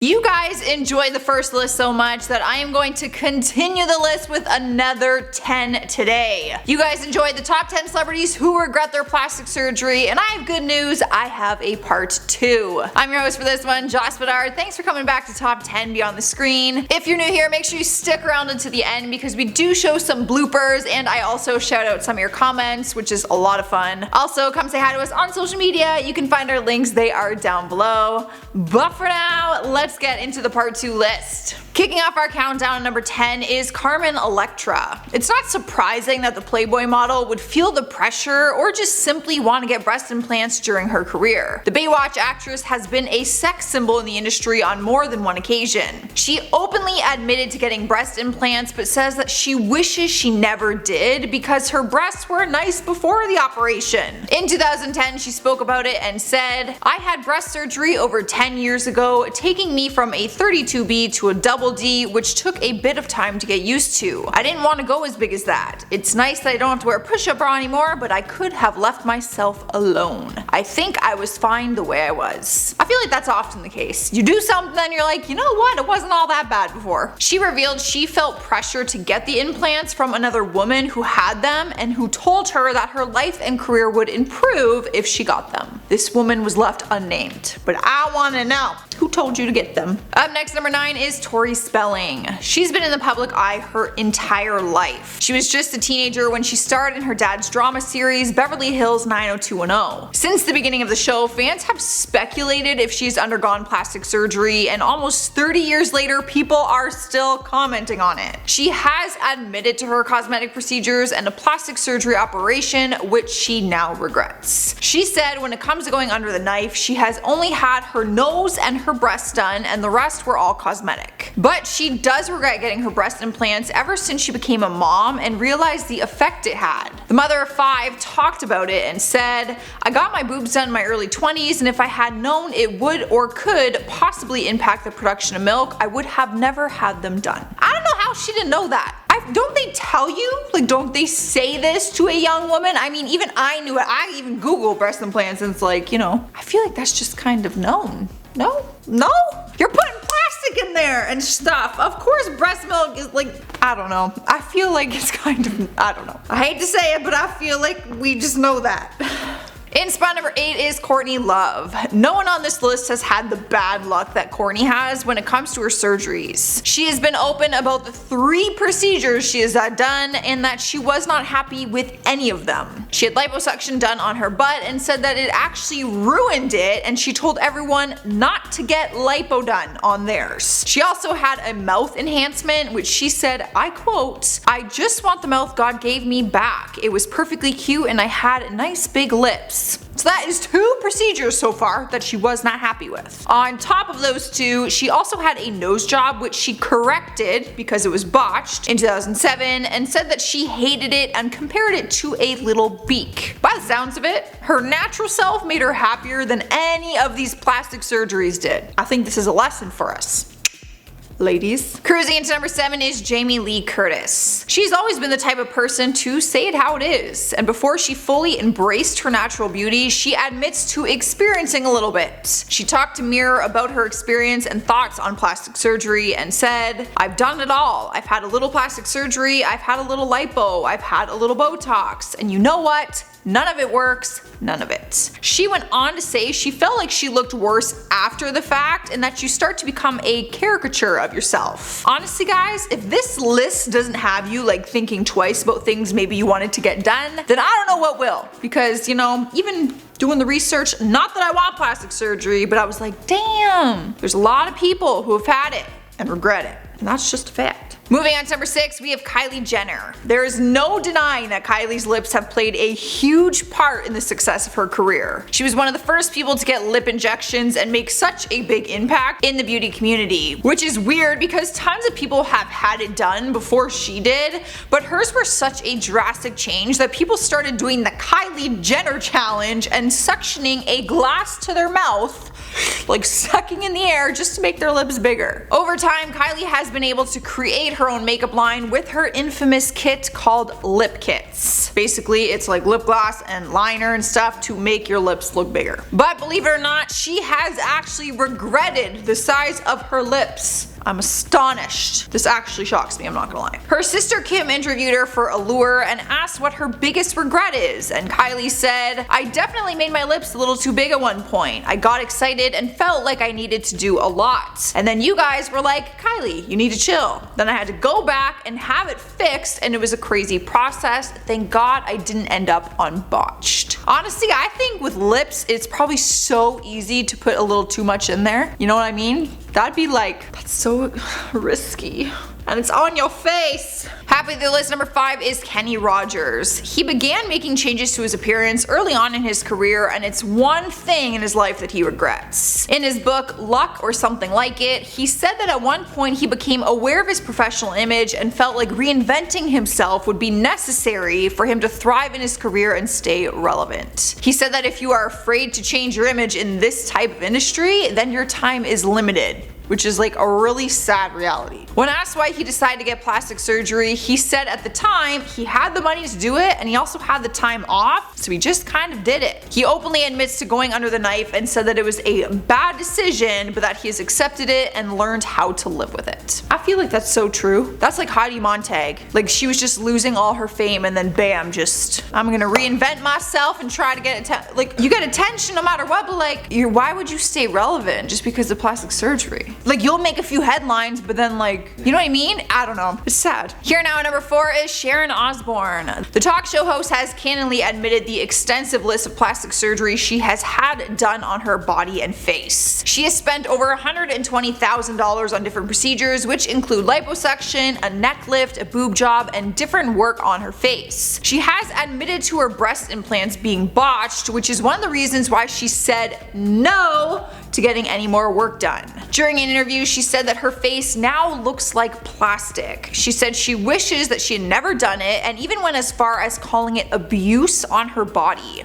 You guys enjoyed the first list so much that I am going to continue the list with another 10 today. You guys enjoyed the top 10 celebrities who regret their plastic surgery, and I have good news, I have a part 2. I'm your host for this one, Joss Bedard. Thanks for coming back to Top 10 Beyond the Screen. If you're new here, make sure you stick around until the end because we do show some bloopers, and I also shout out some of your comments, which is a lot of fun. Also, come say hi to us on social media. You can find our links, they are down below. But for now, let's get into the part 2 list. Kicking off our countdown at number 10 is CARMEN ELECTRA. It's not surprising that the Playboy model would feel the pressure or just simply want to get breast implants during her career. The Baywatch actress has been a sex symbol in the industry on more than one occasion. She openly admitted to getting breast implants but says that she wishes she never did because her breasts were nice before the operation. In 2010, she spoke about it and said, "I had breast surgery over 10 years ago, taking me from a 32B to a double D, which took a bit of time to get used to. I didn't want to go as big as that. It's nice that I don't have to wear a push-up bra anymore, but I could have left myself alone. I think I was fine the way I was." I feel like that's often the case. You do something and you're like, you know what, it wasn't all that bad before. She revealed she felt pressure to get the implants from another woman who had them and who told her that her life and career would improve if she got them. This woman was left unnamed, but I want to know, who told you to get them? Up next, number 9 is Tori Spelling. She's been in the public eye her entire life. She was just a teenager when she starred in her dad's drama series Beverly Hills 90210. Since the beginning of the show, fans have speculated if she's undergone plastic surgery, and almost 30 years later, people are still commenting on it. She has admitted to her cosmetic procedures and a plastic surgery operation, which she now regrets. She said when it comes to going under the knife, she has only had her nose and her breasts done, and the rest were all cosmetic. But she does regret getting her breast implants ever since she became a mom and realized the effect it had. The mother of 5 talked about it and said, "I got my boobs done in my early 20s, and if I had known it would or could possibly impact the production of milk, I would have never had them done." I don't know how she didn't know that. Don't they tell you? Like, don't they say this to a young woman? I mean, even I knew it. I even Googled breast implants and it's like, you know, I feel like that's just kind of known. No? No? You're putting plastic in there and stuff. Of course breast milk is like, I don't know. I feel like it's kind of, I don't know. I hate to say it, but I feel like we just know that. In spot number 8 is Courtney Love. No one on this list has had the bad luck that Courtney has when it comes to her surgeries. She has been open about the 3 procedures she has had done and that she was not happy with any of them. She had liposuction done on her butt and said that it actually ruined it, and she told everyone not to get lipo done on theirs. She also had a mouth enhancement, which she said, I quote, "I just want the mouth God gave me back. It was perfectly cute and I had nice big lips." So that is 2 procedures so far that she was not happy with. On top of those 2, she also had a nose job which she corrected because it was botched in 2007 and said that she hated it and compared it to a little beak. By the sounds of it, her natural self made her happier than any of these plastic surgeries did. I think this is a lesson for us, ladies. Cruising into number 7 is Jamie Lee Curtis. She's always been the type of person to say it how it is, and before she fully embraced her natural beauty, she admits to experiencing a little bit. She talked to Mirror about her experience and thoughts on plastic surgery and said, "I've done it all. I've had a little plastic surgery, I've had a little lipo, I've had a little Botox, and you know what? None of it works, none of it." She went on to say she felt like she looked worse after the fact and that you start to become a caricature of yourself. Honestly guys, if this list doesn't have you like thinking twice about things maybe you wanted to get done, then I don't know what will. Because, you know, even doing the research, not that I want plastic surgery, but I was like, damn, there's a lot of people who have had it and regret it. And that's just a fact. Moving on to number 6, we have Kylie Jenner. There is no denying that Kylie's lips have played a huge part in the success of her career. She was one of the first people to get lip injections and make such a big impact in the beauty community, which is weird because tons of people have had it done before she did, but hers were such a drastic change that people started doing the Kylie Jenner challenge and suctioning a glass to their mouth like sucking in the air just to make their lips bigger. Over time, Kylie has been able to create her own makeup line with her infamous kit called lip kits. Basically, it's like lip gloss and liner and stuff to make your lips look bigger. But believe it or not, she has actually regretted the size of her lips. I'm astonished. This actually shocks me, I'm not gonna lie. Her sister Kim interviewed her for Allure and asked what her biggest regret is, and Kylie said, "I definitely made my lips a little too big at one point. I got excited and felt like I needed to do a lot. And then you guys were like, Kylie, you need to chill. Then I had to go back and have it fixed, and it was a crazy process. Thank God I didn't end up on botched." Honestly, I think with lips, it's probably so easy to put a little too much in there. You know what I mean? That'd be like, that's so risky. And it's on your face. Happy the list number 5 is Kenny Rogers. He began making changes to his appearance early on in his career, and it's one thing in his life that he regrets. In his book, Luck or Something Like It, he said that at one point he became aware of his professional image and felt like reinventing himself would be necessary for him to thrive in his career and stay relevant. He said that if you are afraid to change your image in this type of industry, then your time is limited, which is like a really sad reality. When asked why he decided to get plastic surgery, he said at the time he had the money to do it and he also had the time off, so he just kind of did it. He openly admits to going under the knife and said that it was a bad decision, but that he has accepted it and learned how to live with it. I feel like that's so true. That's like Heidi Montag. Like, she was just losing all her fame and then bam, just, I'm gonna reinvent myself and try to get attention. Like, you get attention no matter what, but like, why would you stay relevant just because of plastic surgery? Like, you'll make a few headlines, but then like, you know what I mean? I don't know. It's sad. Here now at number 4 is Sharon Osbourne. The talk show host has candidly admitted the extensive list of plastic surgery she has had done on her body and face. She has spent over $120,000 on different procedures, which include liposuction, a neck lift, a boob job, and different work on her face. She has admitted to her breast implants being botched, which is one of the reasons why she said no to getting any more work done. During an interview, she said that her face now looks like plastic. She said she wishes that she had never done it, and even went as far as calling it abuse on her body.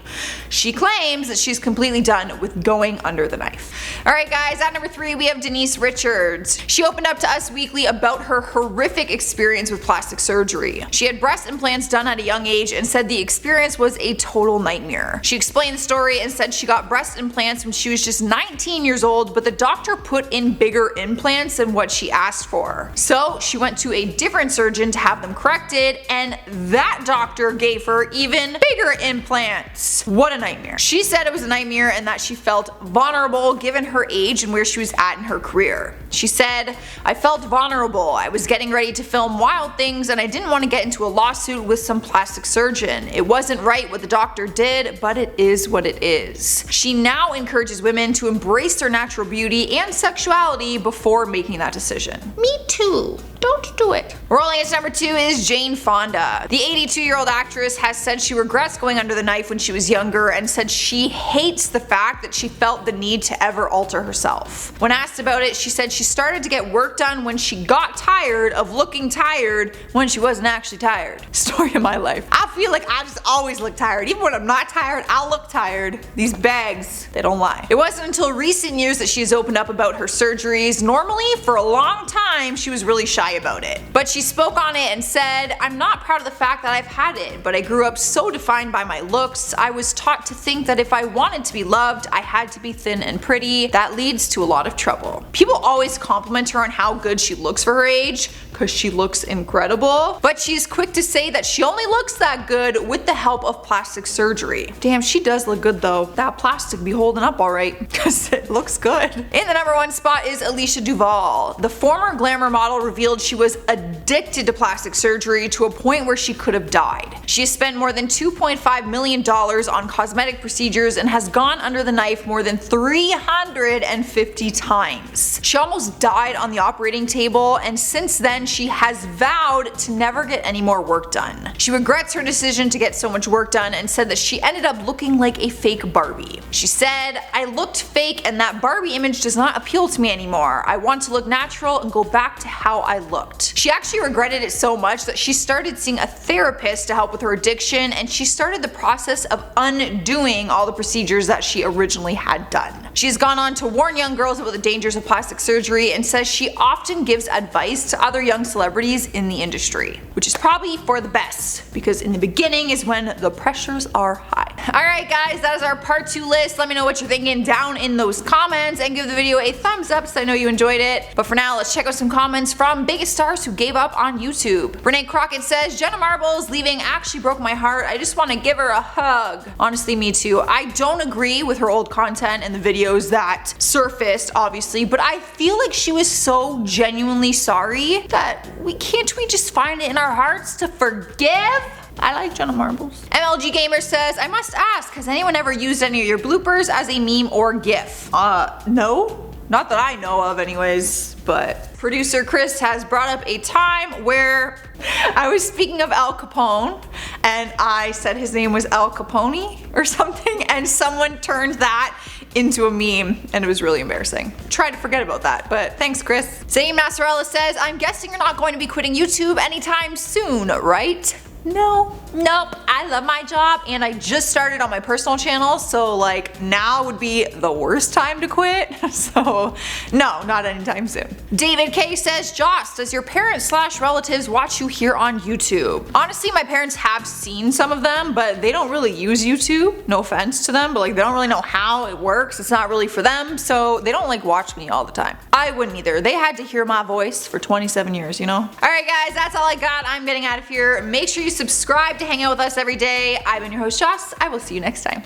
She claims that she's completely done with going under the knife. Alright guys, at number 3 we have Denise Richards. She opened up to Us Weekly about her horrific experience with plastic surgery. She had breast implants done at a young age and said the experience was a total nightmare. She explained the story and said she got breast implants when she was just 19 years old, but the doctor put in bigger implants than what she asked for. So she went to a different surgeon to have them corrected, and that doctor gave her even bigger implants. What a nightmare. She said it was a nightmare and that she felt vulnerable given her age and where she was at in her career. She said, "I felt vulnerable. I was getting ready to film Wild Things and I didn't want to get into a lawsuit with some plastic surgeon. It wasn't right what the doctor did, but it is what it is." She now encourages women to embrace their natural beauty and sexuality before making that decision. Me too. Don't do it. Rolling at number 2 is Jane Fonda. The 82-year-old actress has said she regrets going under the knife when she was younger and said she hates the fact that she felt the need to ever alter herself. When asked about it, she said she started to get work done when she got tired of looking tired when she wasn't actually tired. Story of my life. I feel like I just always look tired. Even when I'm not tired, I'll look tired. These bags, they don't lie. It wasn't until recent years that she has opened up about her surgeries. Normally, for a long time, she was really shy about it. But she spoke on it and said, "I'm not proud of the fact that I've had it, but I grew up so defined by my looks. I was taught to think that if I wanted to be loved, I had to be thin and pretty. That leads to a lot of trouble." People always compliment her on how good she looks for her age, because she looks incredible, but she's quick to say that she only looks that good with the help of plastic surgery. Damn, she does look good though. That plastic be holding up alright, because it looks good. In the number 1 spot is ALICIA DOUVALL. The former glamour model revealed she was addicted to plastic surgery to a point where she could have died. She has spent more than $2.5 million on cosmetic procedures and has gone under the knife more than 350 times. She almost died on the operating table, and since then she has vowed to never get any more work done. She regrets her decision to get so much work done and said that she ended up looking like a fake Barbie. She said, "I looked fake and that Barbie image does not appeal to me anymore. I want to look natural and go back to how I looked." She actually actually regretted it so much that she started seeing a therapist to help with her addiction, and she started the process of undoing all the procedures that she originally had done. She's gone on to warn young girls about the dangers of plastic surgery and says she often gives advice to other young celebrities in the industry, which is probably for the best, because in the beginning is when the pressures are high. Alright guys, that is our part 2 list. Let me know what you're thinking down in those comments and give the video a thumbs up so I know you enjoyed it. But for now, let's check out some comments from biggest stars who gave up on YouTube. Renee Crockett says, Jenna Marbles leaving actually broke my heart. I just want to give her a hug. Honestly, me too. I don't agree with her old content and the videos that surfaced, obviously, but I feel like she was so genuinely sorry that can't we just find it in our hearts to forgive? I like Jenna Marbles. MLG Gamer says, I must ask, has anyone ever used any of your bloopers as a meme or GIF? No. Not that I know of anyways, but producer Chris has brought up a time where I was speaking of Al Capone and I said his name was Al Capone or something, and someone turned that into a meme and it was really embarrassing. Try to forget about that, but thanks Chris. Zayn Massarella says, I'm guessing you're not going to be quitting YouTube anytime soon, right? No. Nope. I love my job and I just started on my personal channel, so like now would be the worst time to quit. So no, not anytime soon. David K says, Joss, does your parents / relatives watch you here on YouTube? Honestly, my parents have seen some of them, but they don't really use YouTube. No offense to them, but like they don't really know how it works. It's not really for them, so they don't like watch me all the time. I wouldn't either. They had to hear my voice for 27 years, you know? Alright guys, that's all I got. I'm getting out of here. Make sure you subscribe to hang out with us every day. I've been your host Joss. I will see you next time.